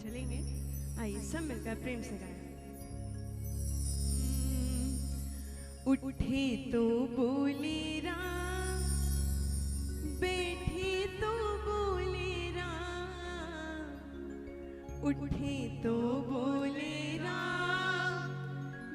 चलेंगे। आइए सब मिलकर प्रेम से गाएं। उठे तो बोले राम, बैठे तो बोले राम, उठे तो बोले राम,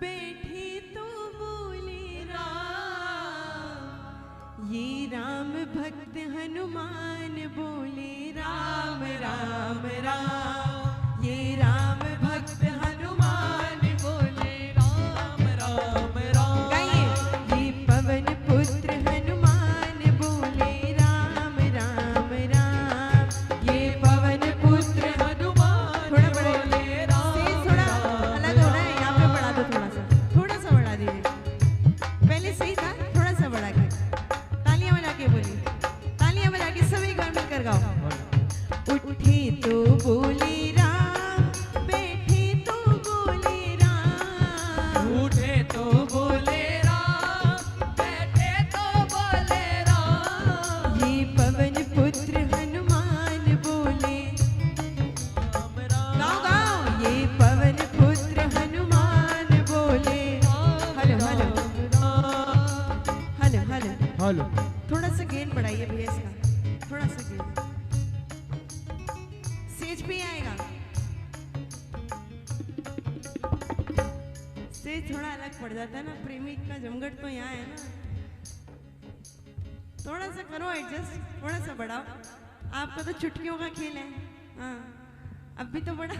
बैठे तो बोले राम। ये राम भक्त हनुमान बोले राम राम राम। ये राम भक्त हनुमान बोले राम राम राम। गाइए, ये पवन पुत्र हनुमान बोले राम राम राम। ये पवन पुत्र हनुमान बोले राम। थोड़ा अलग हो रहा है, यहाँ पे बढ़ा दो, थोड़ा सा बढ़ा दीजिए। पहले सही था, थोड़ा सा बढ़ा के तालियां बजा के बोलिए, तालियां बजा के सभी घर मिलकर गाओ। उठे तो बोले राम, बैठे तो बोले राम, उठे तो बोले राम, बैठे तो बोले राम। ये पवन पुत्र हनुमान बोले राम राम गाओ गाओ। ये पवन पुत्र हनुमान बोले। Hello hello hello hello hello. थोड़ा सा गेन बढ़ाइए भैया इसका, थोड़ा सा गेन। स्टेज पे ही आएगा, स्टेज थोड़ा अलग पड़ जाता है ना, प्रेमी का जमघट तो यहाँ है ना। थोड़ा सा करो एडजस्ट, थोड़ा सा बढ़ाओ। आपका तो चुटकियों का खेल है। हाँ, अब भी तो बड़ा।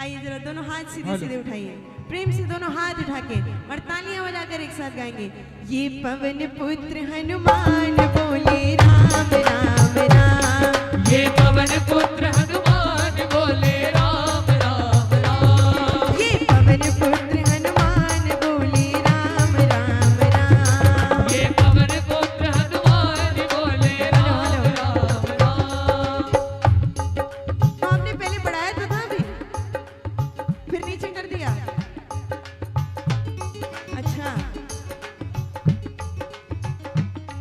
आइए जरा दोनों हाथ सीधे सीधे उठाइए, प्रेम से दोनों हाथ उठा के और तालियां बजाकर एक साथ गाएंगे। ये पवन पुत्र हनुमान बोले राम राम राम। ये पवन पुत्र हनुमान बोले राम राम राम। ये पवन पुत्र हनुमान बोले राम राम राम। ये पवन पुत्र हनुमान बोले राम राम राम। तो आपने पहले बढ़ाया तो था अभी, फिर नीचे कर दिया। अच्छा,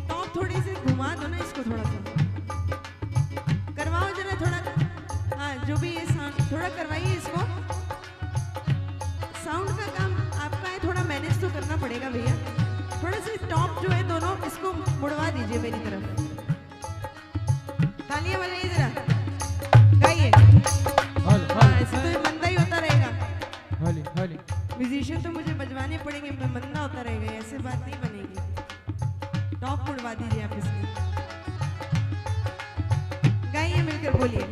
तो आप थोड़ी सी घुमा दो ना इसको, थोड़ा सा करवाओ जरा, थोड़ा। हाँ, जो भी ये साउंड थोड़ा करवाइए इसको। साउंड का काम आपका है, थोड़ा मैनेज तो करना पड़ेगा भैया। थोड़ा सा टॉप जो है दोनों, इसको मुड़वा दीजिए मेरी तरफ। तालियां बजाइए जरा, गाइए। हाँ, ऐसे तो मंदा ही होता रहेगा। हले हले। म्यूजिशियन तो मुझे बजवाने पड़ेंगे, मंदा होता रहेगा, ऐसे बात नहीं बनेगी। टॉप मुड़वा दीजिए आप इसमें। गाइए मिलकर बोलिए।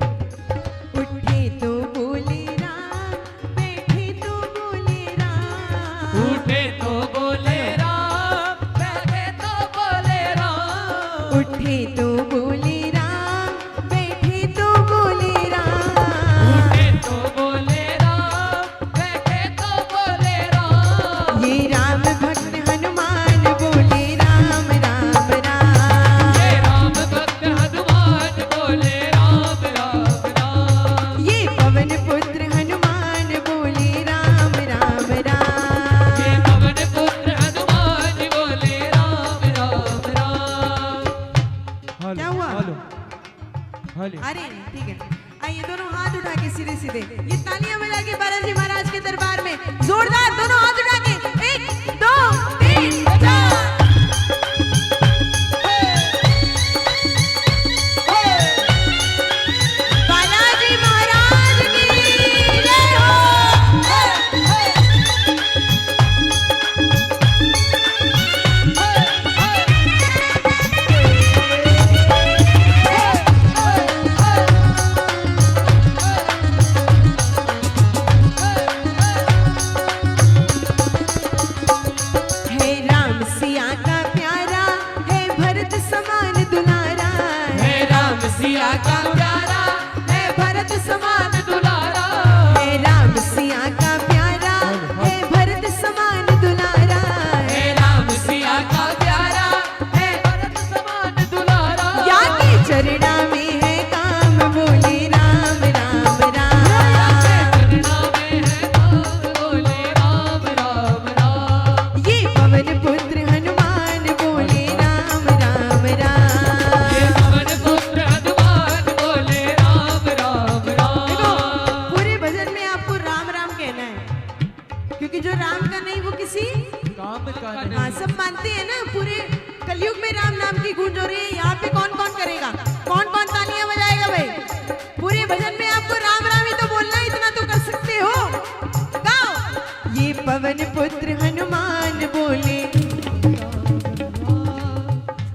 उठे तो बोले राम, बैठे तो बोले राम, उठे तो बोले राम, बैठे तो बोले राम। उठे तो बोले राम, बैठे तो बोले राम। उठे तो बोले राम, बैठे तो बोले राम। ये राम भक्त हनुमान बोले राम राम राम। ये राम भक्त हनुमान बोले राम राम राम। ये पवन पुत्र हनुमान बोले राम राम राम। ये पवन पुत्र हनुमान बोले राम राम राम। क्या हुआ? हले। अरे ठीक है, आइए दोनों हाथ उठा के सीधे सीधे ये तालियां बजा के बालाजी महाराज के दरबार में जोरदार दोनों हाथ उठा के 1 2 3 4। बालाजी महाराज की जय हो। का हाँ, सब मानते हैं ना, पूरे कलयुग में राम नाम की गूंज हो रही है। यहाँ पे कौन कौन करेगा, कौन कौन तालियां बजाएगा भाई? पूरे भजन में आपको राम राम ही तो बोलना, इतना तो कर सकते हो। गाओ। ये पवन पुत्र हनुमान बोले,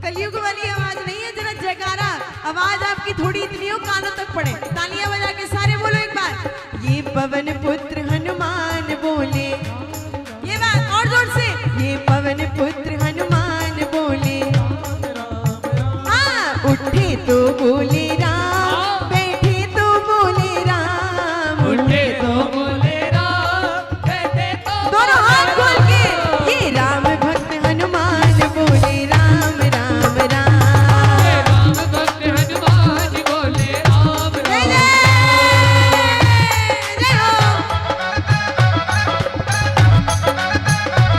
कलयुग वाली आवाज नहीं है, जरा जयकारा आवाज आपकी थोड़ी इतनी हो कानों तक पड़े। तालियां बजा के सारे बोलो एक बार। ये पवन पुत्र हनुमान बोले, ये बात और जोर से। ये पवन पुत्र हनुमान बोले, हाँ उठे तो बोले राम, बैठे तो बोले राम, उठे तो बोले राम, बैठे तो दोनों हाथ खोल के। ये राम भक्त हनुमान बोले राम राम राम। ये राम भक्त हनुमान बोले राम जय राम। जय जय हो।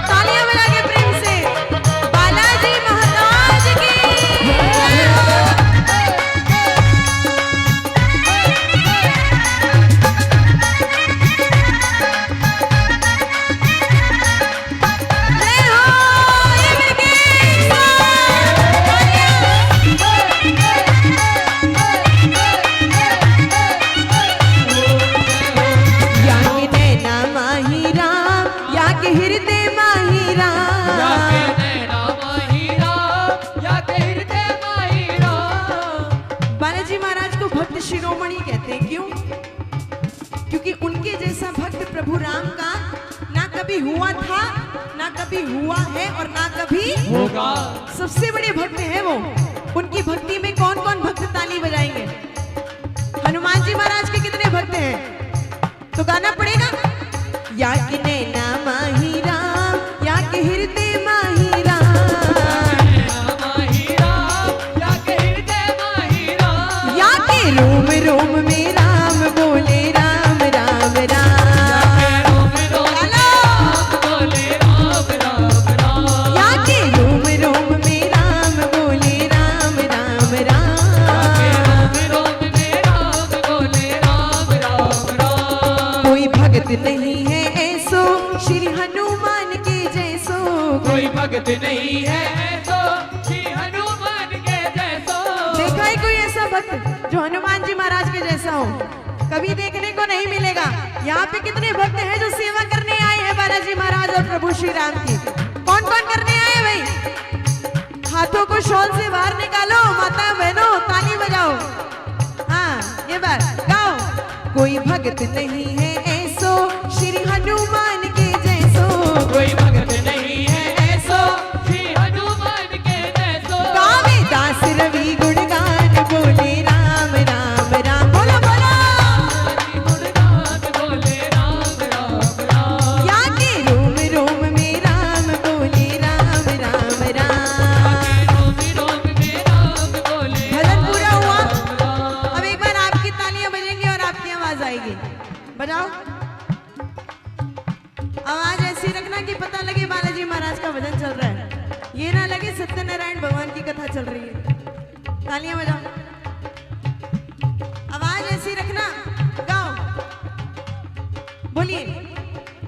तालियां बजा के प्रेम से बालाजी महाराज की जय हो। जय हो, ये बिल्किस। या के नैना माही राम, या के हृदय माही या राम। के नैना माही राम, या के हृदय माही राम। बालाजी महाराज को भक्त शिरोमणि कहते हैं, क्यों? क्योंकि उनके जैसा भक्त प्रभु राम का ना कभी हुआ था, ना कभी हुआ है और ना कभी होगा। सबसे बड़े भक्त हैं वो। उनकी भक्ति में कौन कौन भक्त ताली बजाएंगे? हनुमान जी महाराज के कितने भक्त हैं? तो गाना पड़ेगा। या कि नैना माही राम, या कि हृदय माही राम, नैना माही राम, या के हृदय माही राम। या कि रोम रोम में राम बोले राम राम राम। रोम रोम चलो। बोले राम राम राम। या कि रोम रोम में राम बोले राम राम राम। रोम रोम में राम बोले राम राम राम। कोई भगत नहीं है ऐसो श्री हनुमान के जैसो। कोई भगत नहीं है तो श्री हनुमान के जैसो। देखा है कोई ऐसा भक्त जो हनुमान जी महाराज के जैसा हो? कभी देखने को नहीं मिलेगा। यहाँ पे कितने भक्त हैं जो सेवा करने आए हैं बालाजी महाराज और प्रभु श्री राम की? कौन कौन करने आए भाई? हाथों को शॉल से बाहर निकालो, माता बहनों ताली बजाओ। हाँ, ये बात गाओ। कोई भगत नहीं है ऐसो श्री हनुमान के जैसो। कोई भगत नहीं है ऐसो श्री हनुमान के जैसो। गावे दास रवि गुणगान बोले राम राम राम। बोलो बोलो। गुणगान बोले राम राम राम। या के रोम रोम में राम बोले राम राम राम। रोम रोम में राम बोले भजन पूरा हुआ। राम राम। अब एक बार आपकी तालियां बजेंगी और आपकी आवाज आएगी। बजाओ। आवाज ऐसी रखना कि पता लगे बालाजी महाराज का भजन चल रहा है, ये ना लगे सत्यनारायण भगवान की कथा चल रही है। तालियां बजाओ। आवाज ऐसी रखना। गाओ। बोलिए।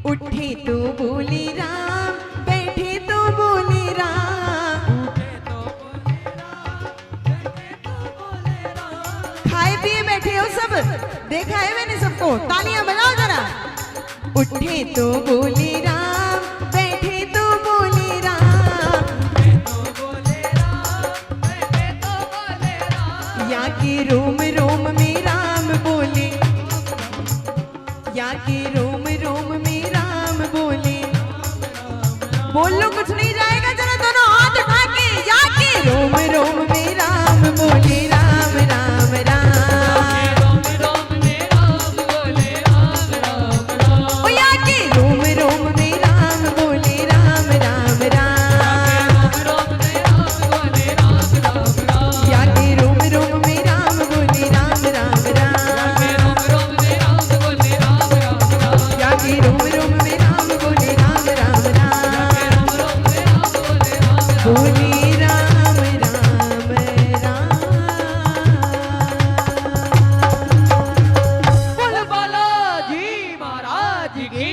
उठे तो बोले राम, बैठे तो बोले राम, खाए पिए बैठे हो सब, देखा है मैंने सबको। तालियां बजाओ जरा। उठे तो बोले राम, बैठे तो बोले राम, या के रोम रोम में राम बोले, या के रोम रोम में राम बोले। बोल लो, कुछ नहीं जाएगा, जरा दोनों हाथ उठा के। या के रोम रोम में राम बोले राम राम राम। रोम रोम में राम बोले राम राम राम। ओ या के रोम रोम में राम बोले राम राम राम। रोम में राम बोले राम राम राम। या के रोम रोम में राम बोले राम राम राम। रोम रोम में राम बोले राम राम राम। या के रोम रोम में राम बोले राम राम राम। रोम में राम बोले राम राम। बोले राम राम राम। बोल बालाजी महाराज की